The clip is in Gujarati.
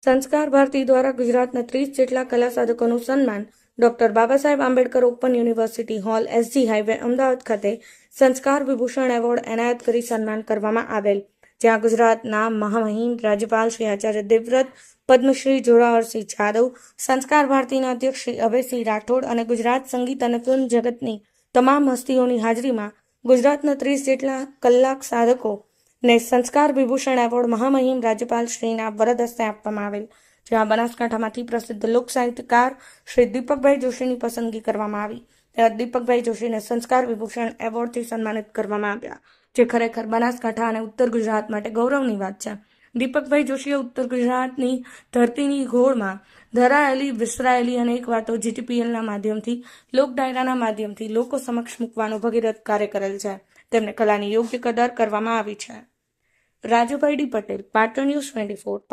સંસ્કાર ભારતી દ્વારા ગુજરાતના 30 જેટલા કલા સાધકોનું સન્માન doctor Baba Saheb Ambedkar open university hall SG highway Ahmedabad ખાતે સંસ્કાર વિભૂષણ એવોર્ડ એનાયત કરી સન્માન કરવામાં આવેલ, જ્યાં ગુજરાતના મહામહિમ રાજ્યપાલ શ્રી આચાર્ય દેવવ્રત, પદ્મશ્રી જોરાવરસિંહ જાદવ, સંસ્કાર ભારતીના અધ્યક્ષ શ્રી અભયસિંહ રાઠોડ અને ગુજરાત સંગીત અને ફિલ્મ જગતની તમામ હસ્તીઓની હાજરીમાં ગુજરાતના 30 જેટલા કલા સાધકો ને સંસ્કાર વિભૂષણ એવોર્ડ મહામહિમ રાજ્યપાલ શ્રીના વરદ હસ્તે આપવામાં આવેલ, જ્યાં બનાસકાંઠામાંથી પ્રસિદ્ધ લોક સાહિત્યકાર શ્રી દીપકભાઈ જોશીની પસંદગી કરવામાં આવી. ત્યાં દીપકભાઈ જોશીને સંસ્કાર વિભૂષણ એવોર્ડથી સન્માનિત કરવામાં આવ્યા, જે ખરેખર બનાસકાંઠા અને ઉત્તર ગુજરાત માટે ગૌરવની વાત છે. દીપકભાઈ જોશીએ ઉત્તર ગુજરાતની ધરતીની ગોળમાં ધરાયેલી વિસરાયેલી અનેક વાતો GTPLના માધ્યમથી, લોક ડાયરાના માધ્યમથી લોકો સમક્ષ મૂકવાનો ભગીરથ કાર્ય કરેલ છે. તેમને કલાની યોગ્ય કદર કરવામાં આવી છે. Rajubhai D Patel, Patan news 24.